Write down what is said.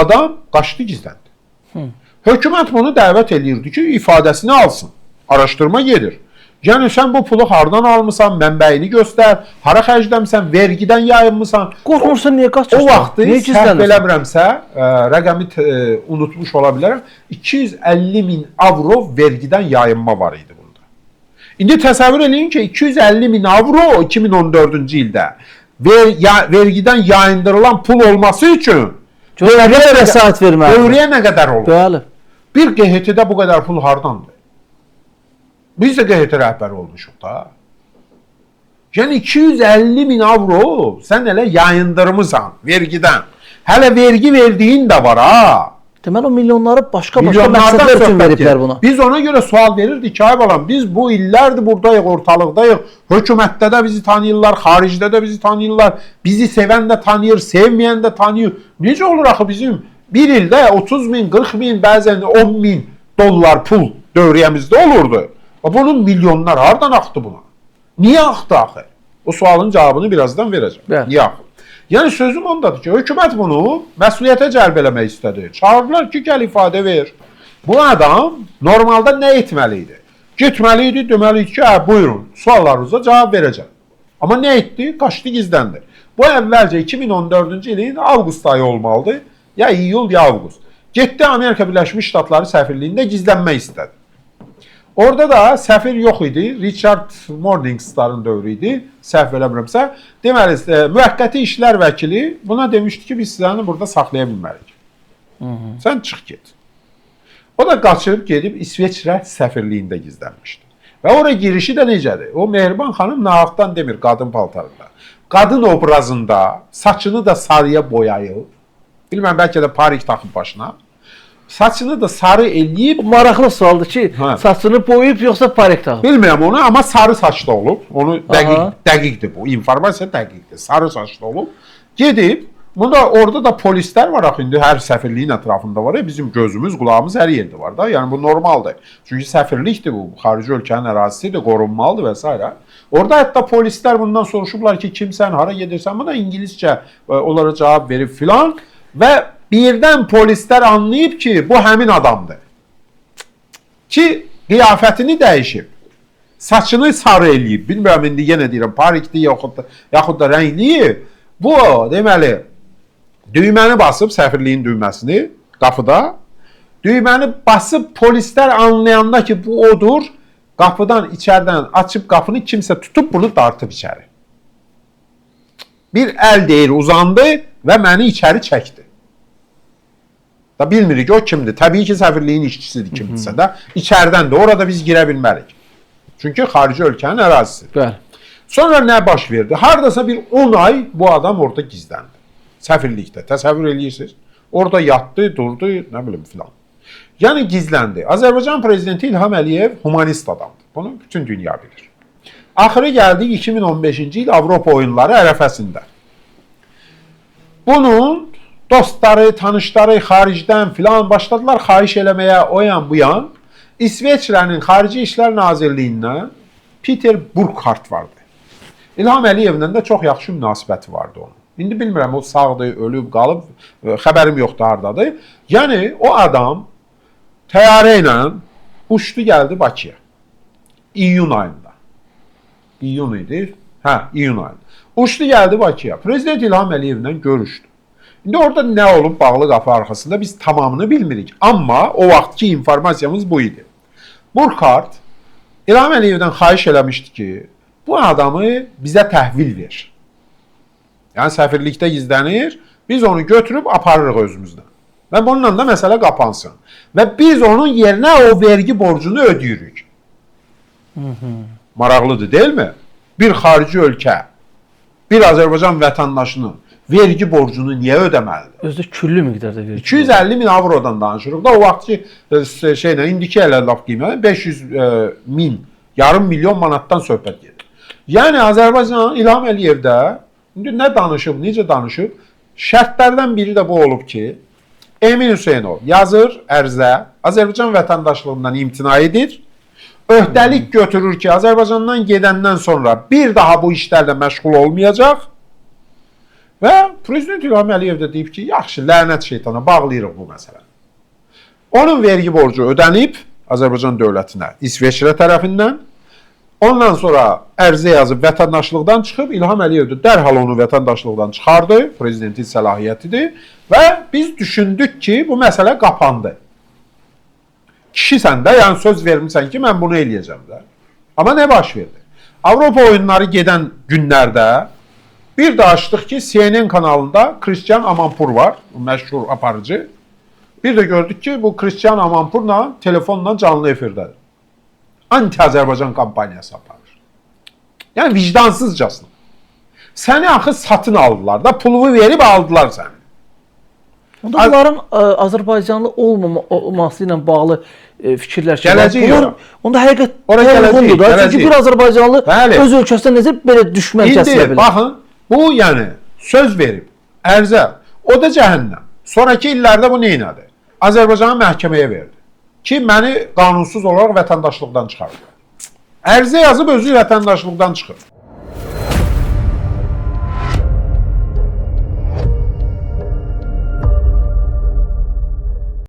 adam qaçdı gizləndi. Hökumət bunu dəvət edirdi ki, ifadəsini alsın. Araşdırma gedir. Yəni sən bu pulu hardan almısan, mənbəyini göstər, hara xərcləmisən, vergidən yayınmısan. Qorxmursan niyə qaçırsan? O vaxtı səhv eləmirəmsə, rəqəmi unutmuş ola bilərəm, 250.000 avro vergidən yayınma var idi bunda. İndi təsəvvür edin ki, 250.000 avro 2014-cü ildə vergidən yayındırılan pul olması üçün dövrəyə vəsait verməlidir. Dövrəyə nə qədər olur? Bəli. Bir QHT-də bu qədər pul hardandır? Biz də QHT rəhbəri olmuşuq da. Yəni 250.000 avro sən elə yayındırmısan vergidən. Hələ vergi verdiyin də var ha. Deməli o milyonları başqa məqsədlər üçün veriblər buna. Biz ona görə sual verirdik ki, ay balam, biz bu illərdir buradayıq, ortalıqdayıq. Hökumətdə də bizi tanıyırlar, xaricdə də bizi tanıyırlar. Bizi sevən də tanıyır, sevməyən də tanıyır. Necə olur axı bizim bir ildə 30.000, 40.000, bəzən 10.000 dollar pul dövriyəmizdə olurdu. Bunun milyonlar hardan axdı buna? Niyə axdı axı? O sualın cavabını birazdan verəcəm. Niyə axı? Yəni sözüm ondadır ki, hökumət bunu məsuliyyətə cəlb eləmək istədi. Çağırdılar ki, gəl ifadə ver. Bu adam normalda nə etməli idi? Getməli idi, deməli idi ki, buyurun, suallarınıza cavab verəcəm. Amma nə etdi? Qaçdı, gizləndi. Bu əvvəlcə 2014-cü ilin avqust ayı olmalıdır. Ya iyul, ya avqust. Getdi Amerika Birləşmiş Ştatları səfirliyində gizlənmək istədi. Orada da səfir yox idi. Richard Morningstar'ın dövrü idi. Səhv eləmirəmsə. Deməli, müvəqqəti işlər vəkili buna demişdi ki, biz səni burada saxlaya bilmərik. Sən çıx get. O da qaçıb gedib İsveçrə səfirliyində gizlənmişdi. Və oraya girişi də necədir? O Mehriban xanım nahaqdan demir qadın paltarında. Qadın obrazında saçını da sarıya boyayıb. Bilməm, bəlkə də parik taxıb başına. Saçını da sarı eləyib. Maraqlı sualdır ki, saçını boyayıb yoxsa parik taxıb? Bilmirəm onu, amma sarı saçlı olub. Onu dəqiqdir bu. İnformasiya dəqiqdir. Sarı saçlı olub. Gedib, orada da polislər var axı, indi hər səfirliyin ətrafında var ya, bizim gözümüz, qulağımız hər yerdə var da. Yəni bu normaldır. Çünki səfirlikdir bu. Xarici ölkənin ərazisidir, qorunmalıdır və s. Orada hətta polislər bundan soruşublar ki, kimsən, hara gedirsən? Buna İngiliscə onlara cavab verib filan və birdən polislər anlayıb ki, bu həmin adamdır. Ki, qiyafətini dəyişib. Saçını sarı eləyib. Bilmirəm, indi yenə deyirəm, parikli yaxud da rəngli. Bu, deməli, düyməni basıb, səfirliyin düyməsini qapıda. Düyməni basıb, polislər anlayanda ki, bu odur. Qapıdan, içərdən açıb qapını kimsə tutub, bunu dartıb içəri. Bir əl deyir, uzandı və məni içəri çəkdi. Da bilmirik o kimdir. Təbii ki, səfirliyin işçisidir kimdirsə də. İçərdən də orada biz girə bilmərik. Çünki xarici ölkənin ərazisidir. Sonra nə baş verdi? Hardasa bir 10 ay bu adam orada gizləndi. Səfirlikdə. Təsəvvür edirsiniz. Orada yatdı, durdu, nə bilim filan. Yəni gizləndi. Azərbaycan prezidenti İlham Əliyev humanist adamdır. Bunu bütün dünya bilir. Axırı gəldik 2015-ci il Avropa oyunları ərəfəsində. Bunun dostları, tanışları xaricdən filan başladılar xahiş eləməyə o yan bu yan. İsveçrənin Xarici İşlər Nazirliyindən Peter Burkhardt vardı. İlham Əliyevlə də çox yaxşı münasibəti vardı onun. İndi bilmirəm, o sağdır, ölüb, qalıb, xəbərim yoxdur hardadır. Yəni, o adam təyyarə ilə uçdu, gəldi Bakıya. İyun ayında. İyun idi. İyun ayında. Uçdu, gəldi Bakıya. Prezident İlham Əliyevlə görüşdü. İndi orada nə olub bağlı qapı arxasında biz tamamını bilmirik. Amma o vaxtki informasiyamız bu idi. Burkhardt İlham Əliyevdən xahiş eləmişdi ki, bu adamı bizə təhvil ver. Yəni səfirlikdə gizlənir, biz onu götürüb aparırıq özümüzdən. Və bununla da məsələ qapansın. Və biz onun yerinə o vergi borcunu ödəyirik. Maraqlıdır, deyil mi? Bir xarici ölkə, bir Azərbaycan vətəndaşının vergi borcunu niyə ödəməlidir? Özdə küllü miqdarda vergi. 250.000 avrodan danışırıq da, o vaxtki indiki elə laf qiyməti 500.000, yarım milyon manatdan söhbət gedir. Yəni Azərbaycan İlham Əliyevdə indi nə danışıb, necə danışıb? Şərtlərdən biri də bu olub ki, Emin Hüseynov yazır ərzə, Azərbaycan vətəndaşlığından imtina edir, öhdəlik götürür ki, Azərbaycandan gedəndən sonra bir daha bu işlərlə məşğul olmayacaq Və Prezident İlham Əliyev də deyib ki, yaxşı, lənət şeytana, bağlayırıq bu məsələni. Onun vergi borcu ödənib Azərbaycan dövlətinə İsveçrə tərəfindən. Ondan sonra ərizə yazıb vətəndaşlıqdan çıxıb, İlham Əliyev də dərhal onu vətəndaşlıqdan çıxardı, prezidentin səlahiyyətidir və biz düşündük ki, bu məsələ qapandı. Kişisən də, yəni söz vermirsən ki, mən bunu eləyəcəm də. Amma nə baş verdi? Avropa oyunları gedən günlərdə bir də açdıq ki, CNN kanalında Christian Amanpour var, məşhur aparıcı. Bir də gördük ki, bu Christian Amanpour'la telefonla canlı efirdədir. Anti-Azərbaycan kampaniyası aparır. Yəni vicdansızcasına. Səni axı satın aldılar da, pulunu verib aldılar səni. Onda bunların Azərbaycanlı olmaması ilə bağlı fikirlər ki, gələcək yox. Onda həqiqət gələcək da. Çünki bir Azərbaycanlı öz ölkəsində necə belə düşmən kəsilə bilir? Baxın, bu yəni söz verib, ərzə, o da cəhənnəm. Sonraki illərdə bu neynədir? Azərbaycanı məhkəməyə verdi ki, məni qanunsuz olaraq vətəndaşlıqdan çıxardı. Ərizə yazıb özü vətəndaşlıqdan çıxır.